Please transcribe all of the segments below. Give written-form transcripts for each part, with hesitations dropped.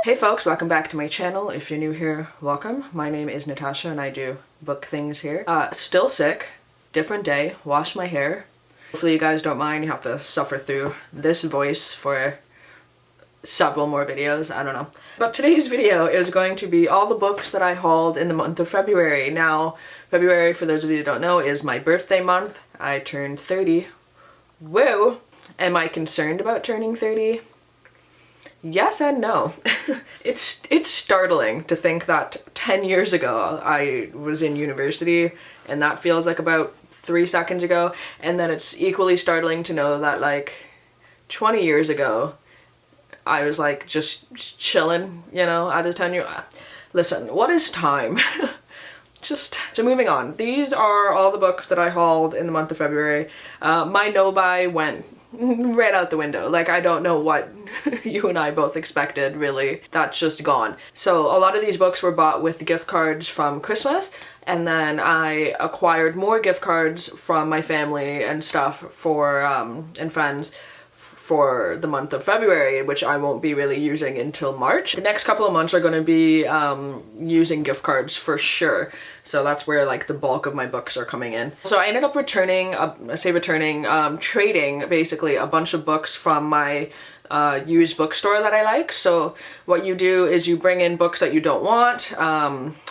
Hey folks, welcome back to my channel. If you're new here, welcome. My name is Natasha and I do book things here. Still sick, different day, washed my hair. Hopefully you guys don't mind, you have to suffer through this voice for several more videos, I don't know. But today's video is going to be all the books that I hauled in the month of February. Now, February, for those of you who don't know, is my birthday month. I turned 30. Woo! Am I concerned about turning 30? Yes and no. It's startling to think that 10 years ago I was in university and that feels like about 3 seconds ago, and then it's equally startling to know that like 20 years ago I was like just chilling, you know, at a 10-year. Listen, what is time? So moving on. These are all the books that I hauled in the month of February. My no-buy went right out the window. Like, I don't know what you and I both expected, really. That's just gone. So a lot of these books were bought with gift cards from Christmas, and then I acquired more gift cards from my family and stuff for and friends for the month of February, which I won't be really using until March. The next couple of months are going to be using gift cards for sure. So that's where like the bulk of my books are coming in. So I ended up trading basically a bunch of books from my used bookstore that I like. So what you do is you bring in books that you don't want,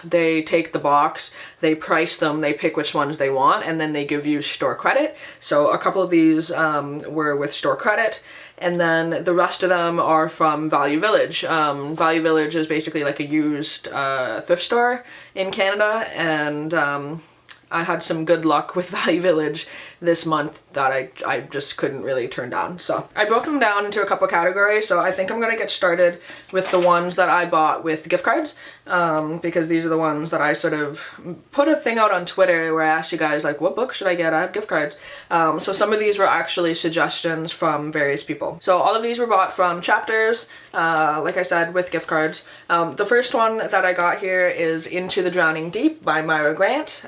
they take the box, they price them, they pick which ones they want, and then they give you store credit. So a couple of these were with store credit, and then the rest of them are from Value Village. Value Village is basically like a used thrift store in Canada, and I had some good luck with Value Village this month that I just couldn't really turn down. So I broke them down into a couple categories. So I think I'm gonna get started with the ones that I bought with gift cards, because these are the ones that I sort of put a thing out on Twitter where I asked you guys like, what book should I get? I have gift cards. So some of these were actually suggestions from various people. So all of these were bought from Chapters, like I said, with gift cards. The first one that I got here is Into the Drowning Deep by Myra Grant.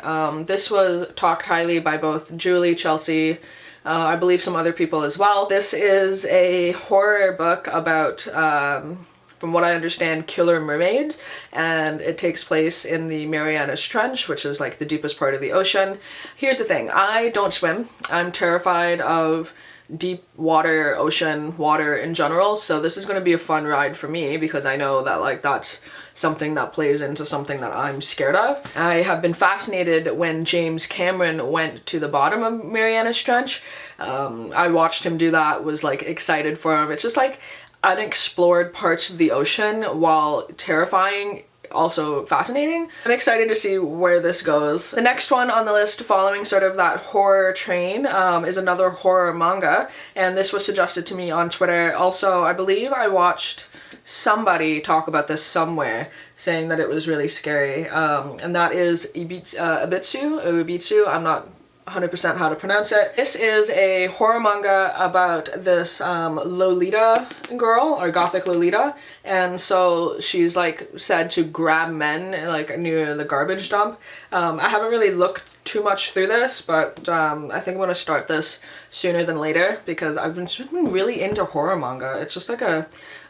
This was talked highly by both Julie, Chelsea, I believe some other people as well. This is a horror book about, from what I understand, killer mermaids, and it takes place in the Marianas Trench, which is like the deepest part of the ocean. Here's the thing, I don't swim. I'm terrified of deep water, ocean water in general, so this is going to be a fun ride for me because I know that like that's something that plays into something that I'm scared of. I have been fascinated when James Cameron went to the bottom of Marianas Trench. I watched him do that, was like excited for him. It's just like unexplored parts of the ocean, while terrifying, also fascinating. I'm excited to see where this goes. The next one on the list, following sort of that horror train, is another horror manga, and this was suggested to me on Twitter. Also, I believe I watched somebody talk about this somewhere, saying that it was really scary, and that is Ibitsu. I'm not 100% how to pronounce it. This is a horror manga about this Lolita girl, or gothic Lolita, and so she's like said to grab men like near the garbage dump. I haven't really looked too much through this, but I think I'm gonna start this sooner than later because I've been really into horror manga. It's just like a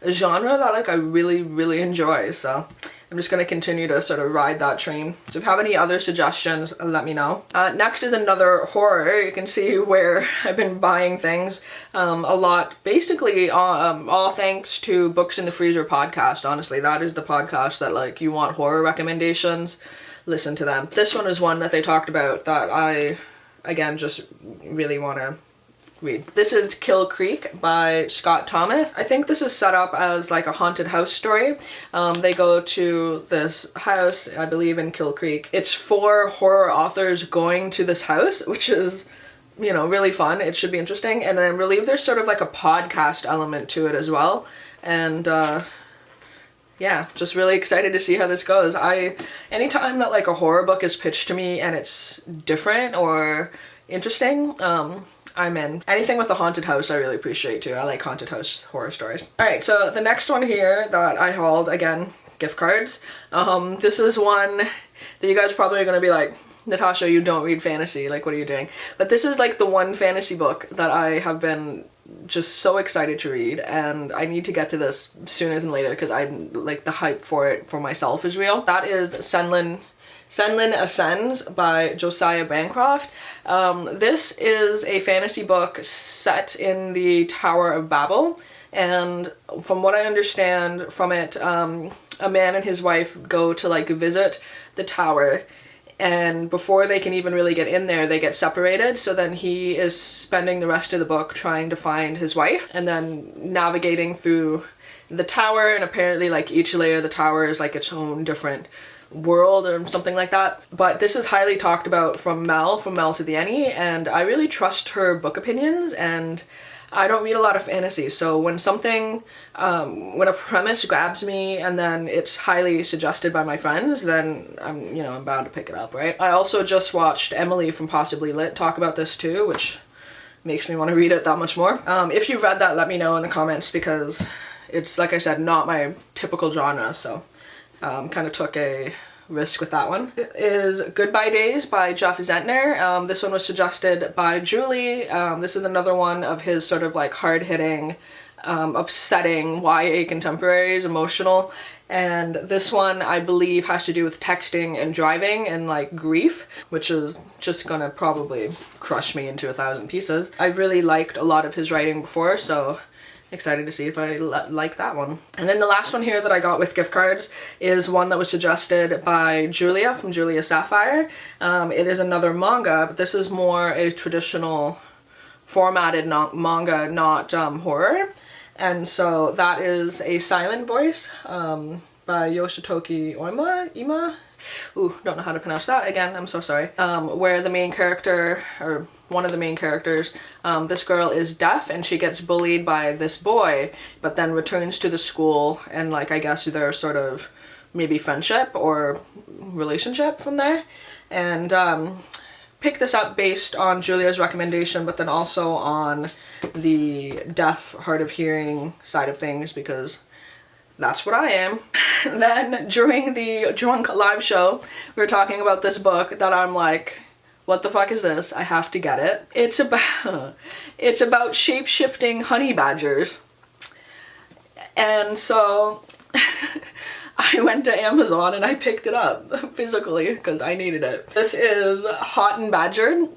genre that like I really enjoy, so I'm just going to continue to sort of ride that train. So if you have any other suggestions, let me know. Next is another horror. You can see where I've been buying things a lot. Basically, all thanks to Books in the Freezer podcast. Honestly, that is the podcast that like you want horror recommendations, listen to them. This one is one that they talked about that I, again, just really want to read. This is Kill Creek by Scott Thomas. I think this is set up as like a haunted house story. They go to this house, I believe in Kill Creek. It's 4 horror authors going to this house, which is, you know, really fun. It should be interesting. And I believe there's sort of like a podcast element to it as well. And yeah, just really excited to see how this goes. Anytime that like a horror book is pitched to me and it's different or interesting, I'm in. Anything with a haunted house I really appreciate too. I like haunted house horror stories. Alright, so the next one here that I hauled, again, gift cards. This is one that you guys probably are going to be like, Natasha, you don't read fantasy, like what are you doing? But this is like the one fantasy book that I have been just so excited to read, and I need to get to this sooner than later because I'm like the hype for it for myself is real. That is Senlin Ascends by Josiah Bancroft. This is a fantasy book set in the Tower of Babel, and from what I understand from it, a man and his wife go to like visit the tower, and before they can even really get in there, they get separated. So then he is spending the rest of the book trying to find his wife and then navigating through the tower, and apparently like each layer of the tower is like its own different world or something like that. But this is highly talked about from Mel to the Any, and I really trust her book opinions, and I don't read a lot of fantasy, so when something, when a premise grabs me and then it's highly suggested by my friends, then I'm bound to pick it up, right? I also just watched Emily from Possibly Lit talk about this too, which makes me want to read it that much more. If you've read that, let me know in the comments, because it's, like I said, not my typical genre, so kind of took a risk with that one. It is Goodbye Days by Jeff Zentner. This one was suggested by Julie. This is another one of his sort of like hard-hitting, upsetting YA contemporaries, emotional. And this one, I believe, has to do with texting and driving and like grief, which is just gonna probably crush me into 1,000 pieces. I've really liked a lot of his writing before, so excited to see if I like that one. And then the last one here that I got with gift cards is one that was suggested by Julia from Julia Sapphire. It is another manga, but this is more a traditional formatted manga, not horror. And so that is A Silent Voice by Yoshitoki Ima. Ooh, don't know how to pronounce that. Again, I'm so sorry. Where the main character, or one of the main characters, this girl is deaf and she gets bullied by this boy, but then returns to the school, and like I guess there's sort of maybe friendship or relationship from there. And pick this up based on Julia's recommendation, but then also on the deaf, hard of hearing side of things, because that's what I am. Then during the drunk live show, we were talking about this book that I'm like, what the fuck is this? I have to get it. It's about shape-shifting honey badgers. And so I went to Amazon and I picked it up physically because I needed it. This is Hot and Badgered.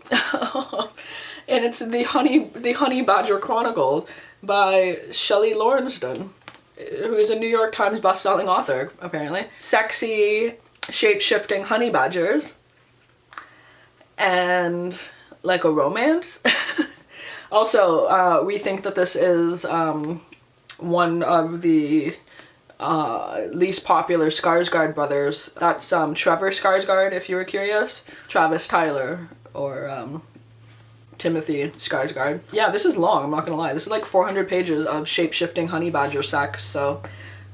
And it's the Honey Badger Chronicles by Shelley Lawrenston, who is a New York Times best-selling author, apparently. Sexy, shape-shifting honey badgers. And like a romance. Also, we think that this is one of the least popular Skarsgård brothers. That's Trevor Skarsgård, if you were curious. Travis Tyler, or Timothy Skarsgård. Yeah, this is long, I'm not gonna lie. This is like 400 pages of shape-shifting honey badger sex, so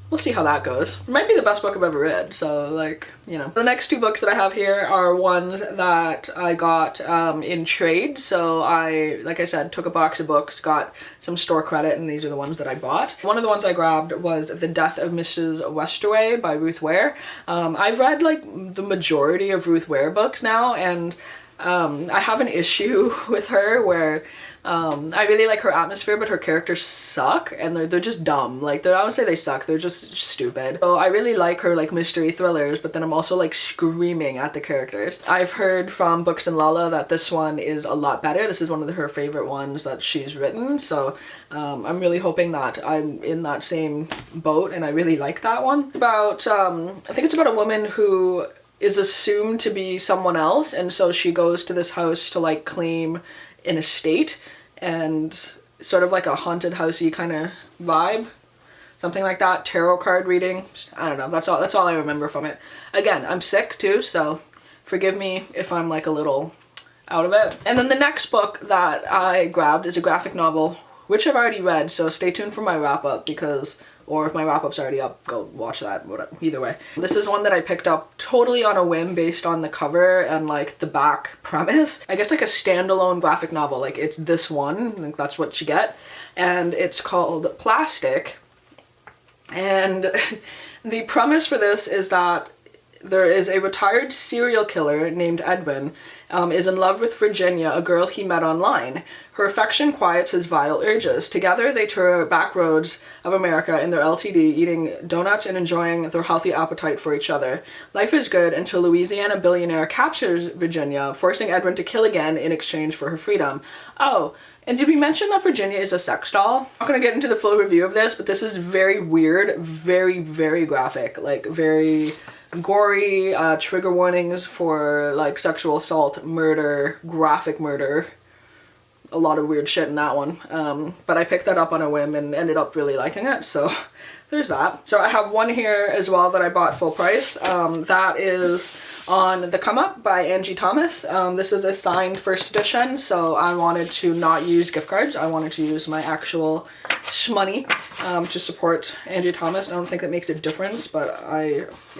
we'll see how that goes. It might be the best book I've ever read, so like, you know. The next two books that I have here are ones that I got in trade. So I, like I said, took a box of books, got some store credit, and these are the ones that I bought. One of the ones I grabbed was The Death of Mrs. Westerway by Ruth Ware. I've read like the majority of Ruth Ware books now, and I have an issue with her where I really like her atmosphere, but her characters suck, and they're just dumb. Like, I don't say they suck, they're just stupid. So I really like her like mystery thrillers, but then I'm also like screaming at the characters. I've heard from Books and Lala that this one is a lot better. This is one of her favorite ones that she's written, so I'm really hoping that I'm in that same boat, and I really like that one. About, I think it's about a woman who is assumed to be someone else, and so she goes to this house to like claim an estate, and sort of like a haunted housey kind of vibe, something like that. Tarot card reading, I don't know, that's all I remember from it. Again, I'm sick too, so forgive me if I'm like a little out of it. And then the next book that I grabbed is a graphic novel, which I've already read, so stay tuned for my wrap-up, because, or if my wrap-up's already up, go watch that, whatever, either way. This is one that I picked up totally on a whim based on the cover and like the back premise. I guess like a standalone graphic novel, like it's this one, I think that's what you get. And it's called Plastic. And the premise for this is that There is a retired serial killer named Edwin, is in love with Virginia, a girl he met online. Her affection quiets his vile urges. Together they tour back roads of America in their LTD, eating donuts and enjoying their healthy appetite for each other. Life is good until Louisiana billionaire captures Virginia, forcing Edwin to kill again in exchange for her freedom. Oh, and did we mention that Virginia is a sex doll? I'm not gonna get into the full review of this, but this is very weird, very, very graphic, like very gory, trigger warnings for like sexual assault, murder, graphic murder. A lot of weird shit in that one. But I picked that up on a whim and ended up really liking it, so there's that. So I have one here as well that I bought full price. That is on The Come Up by Angie Thomas. This is a signed first edition, so I wanted to not use gift cards. I wanted to use my actual shmoney to support Angie Thomas. I don't think it makes a difference, but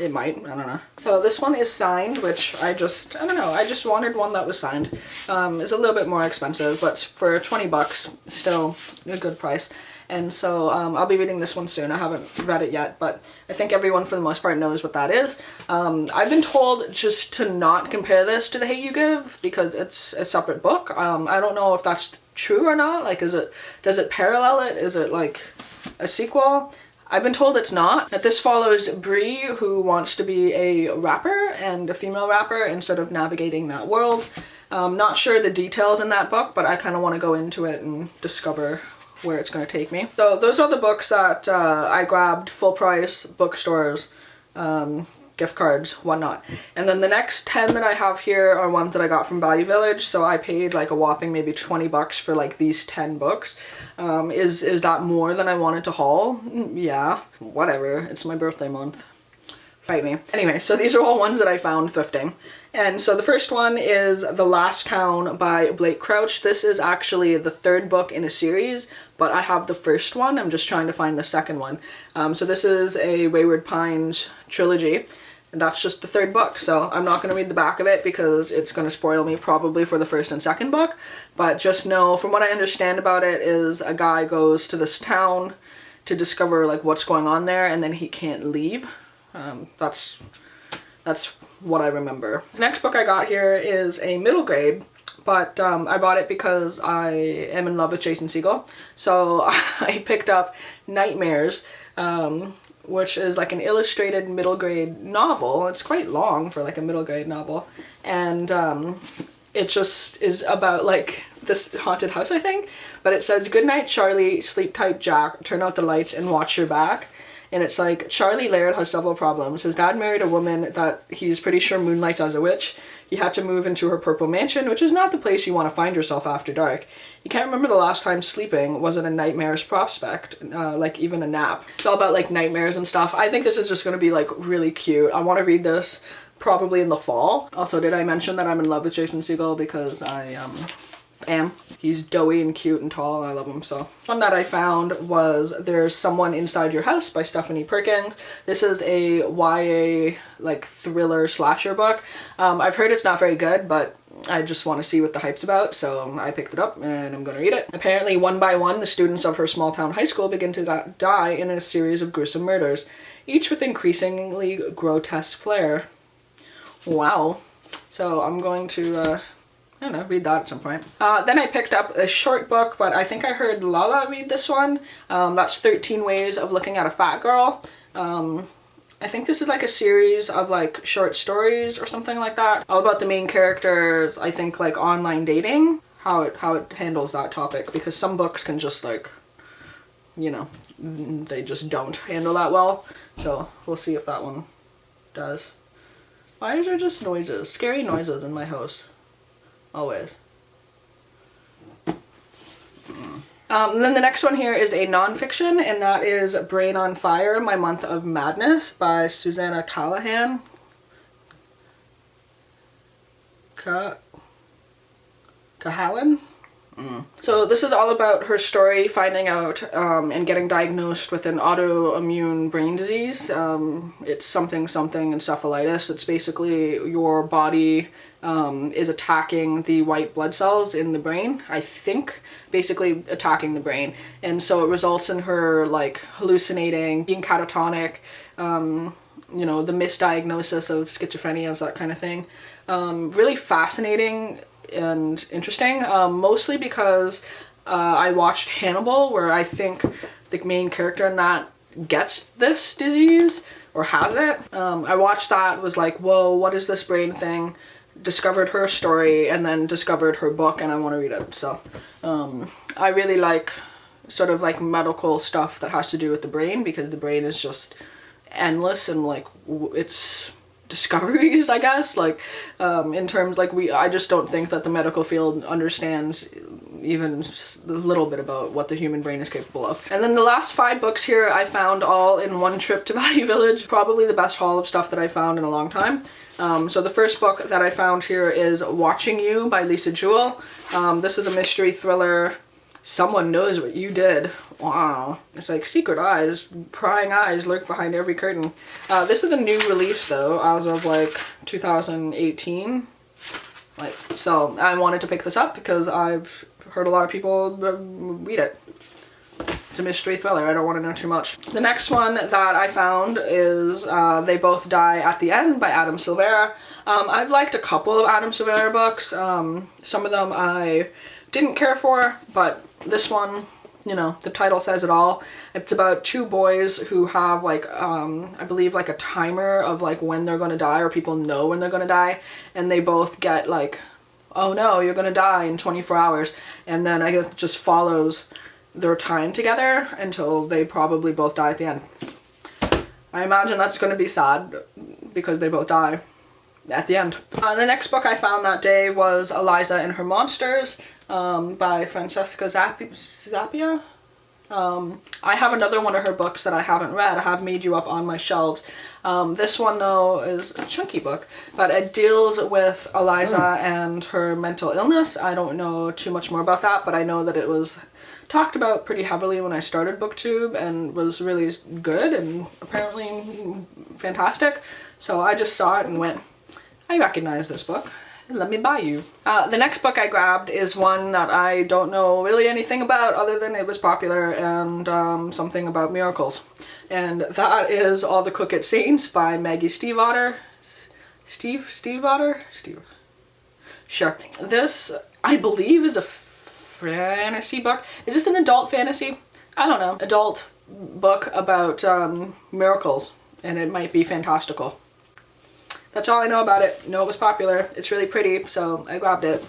it might, I don't know. So this one is signed, which I don't know, I just wanted one that was signed. It's a little bit more expensive, but for 20 bucks, still a good price. And so I'll be reading this one soon. I haven't read it yet, but I think everyone for the most part knows what that is. I've been told just to not compare this to The Hate You Give because it's a separate book. I don't know if that's true or not. Like, does it parallel it? Is it like a sequel? I've been told it's not. That this follows Bree, who wants to be a rapper and a female rapper instead of navigating that world. Not sure the details in that book, but I kind of want to go into it and discover where it's going to take me. So those are the books that I grabbed full price, bookstores, gift cards, whatnot. And then the next 10 that I have here are ones that I got from Value Village, so I paid like a whopping maybe 20 bucks for like these 10 books. Is that more than I wanted to haul? Yeah, whatever, it's my birthday month. Fight me. Anyway, so these are all ones that I found thrifting. And so the first one is The Last Town by Blake Crouch. This is actually the third book in a series, but I have the first one. I'm just trying to find the second one. So this is a Wayward Pines trilogy, and that's just the third book. So I'm not going to read the back of it because it's going to spoil me probably for the first and second book. But just know, from what I understand about it, is a guy goes to this town to discover like what's going on there, and then he can't leave. That's what I remember. The next book I got here is a middle grade, but I bought it because I am in love with Jason Segel. So I picked up Nightmares, which is like an illustrated middle grade novel. It's quite long for like a middle grade novel. And it just is about like this haunted house, I think. But it says, "Good night, Charlie, sleep tight, Jack, turn out the lights and watch your back." And it's like, Charlie Laird has several problems. His dad married a woman that he's pretty sure moonlights as a witch. He had to move into her purple mansion, which is not the place you want to find yourself after dark. He can't remember the last time sleeping wasn't a nightmarish prospect, like even a nap. It's all about like nightmares and stuff. I think this is just going to be like really cute. I want to read this probably in the fall. Also, did I mention that I'm in love with Jason Segel? Because I am. He's doughy and cute and tall. I love him. So one that I found was There's Someone Inside Your House by Stephanie Perkins. This is a YA like thriller slasher book. I've heard it's not very good, but I just want to see what the hype's about, so I picked it up and I'm gonna read it. Apparently, one by one, the students of her small town high school begin to die in a series of gruesome murders, each with increasingly grotesque flair. Wow. So I'm going to I don't know, read that at some point. Then I picked up a short book, but I think I heard Lala read this one. That's 13 Ways of Looking at a Fat Girl. I think this is like a series of like short stories or something like that. All about the main characters, I think like online dating, how it handles that topic, because some books can just like, you know, they just don't handle that well. So we'll see if that one does. Why is there just noises, scary noises in my house? Always. And then the next one here is a nonfiction, and that is Brain on Fire, My Month of Madness by Susanna Callahan. Cahalan? So this is all about her story finding out and getting diagnosed with an autoimmune brain disease. It's something encephalitis. It's basically your body is attacking the white blood cells in the brain, I think, basically attacking the brain. And so it results in her like hallucinating, being catatonic, you know, the misdiagnosis of schizophrenia, that kind of thing. Really fascinating and interesting, mostly because I watched Hannibal, where I think the main character in that gets this disease or has it. I watched that, was like, whoa, what is this brain thing? Discovered her story and then discovered her book, and I want to read it. So I really like sort of like medical stuff that has to do with the brain, because the brain is just endless and like it's discoveries, I guess, like in terms like I just don't think that the medical field understands even just a little bit about what the human brain is capable of. And then the last 5 books here I found all in one trip to Value Village. Probably the best haul of stuff that I found in a long time. So the first book that I found here is Watching You by Lisa Jewell. This is a mystery thriller. Someone knows what you did. Wow. It's like secret eyes, prying eyes lurk behind every curtain. This is a new release though, as of like 2018. Like, so I wanted to pick this up because I've heard a lot of people read it. It's a mystery thriller. I don't want to know too much. The next one that I found is They Both Die at the End by Adam Silvera. I've liked a couple of Adam Silvera books. Some of them I didn't care for, but this one, you know, the title says it all. It's about 2 boys who have like, I believe like a timer of like when they're gonna die, or people know when they're gonna die, and they both get like, oh no, you're gonna die in 24 hours. And then I guess it just follows their time together until they probably both die at the end. I imagine that's gonna be sad because they both die at the end. The next book I found that day was Eliza and Her Monsters by Francesca Zappia. I have another one of her books that I haven't read. I have Made You Up on my shelves. This one though is a chunky book, but it deals with Eliza and her mental illness. I don't know too much more about that, but I know that it was talked about pretty heavily when I started BookTube and was really good and apparently fantastic. So I just saw it and went, I recognize this book. Let me buy you. The next book I grabbed is one that I don't know really anything about other than it was popular and something about miracles. And that is All the Crooked Saints by Maggie Stiefvater. Stiefvater? Sure. This, I believe, is a fantasy book. Is this an adult fantasy? I don't know. Adult book about miracles, and it might be fantastical. That's all I know about it. I know it was popular. It's really pretty, so I grabbed it.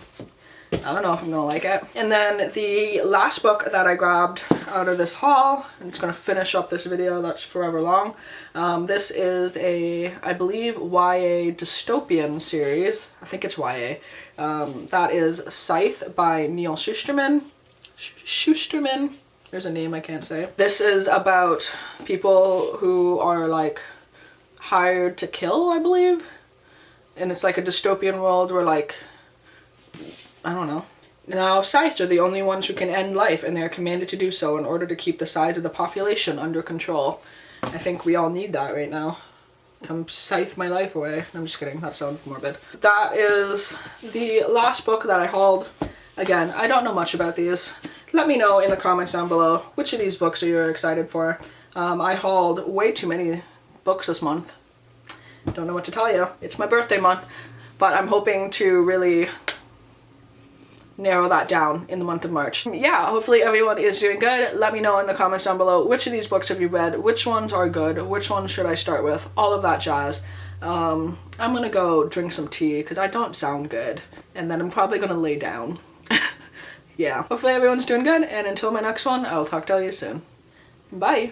I don't know if I'm gonna like it. And then the last book that I grabbed out of this haul, I'm just gonna finish up this video that's forever long. This is a, I believe, YA dystopian series. I think it's YA. That is Scythe by Neil Shusterman. Shusterman. There's a name I can't say. This is about people who are like hired to kill, I believe. And it's like a dystopian world where like, I don't know. Now scythes are the only ones who can end life, and they are commanded to do so in order to keep the size of the population under control. I think we all need that right now. Come scythe my life away. I'm just kidding, that sounds morbid. That is the last book that I hauled. Again, I don't know much about these. Let me know in the comments down below which of these books are you excited for. I hauled way too many books this month. Don't know what to tell you. It's my birthday month, but I'm hoping to really narrow that down in the month of March. Yeah, hopefully everyone is doing good. Let me know in the comments down below which of these books have you read, which ones are good, which ones should I start with, all of that jazz. I'm gonna go drink some tea because I don't sound good, and then I'm probably gonna lay down. Yeah, hopefully everyone's doing good, and until my next one, I will talk to you soon. Bye!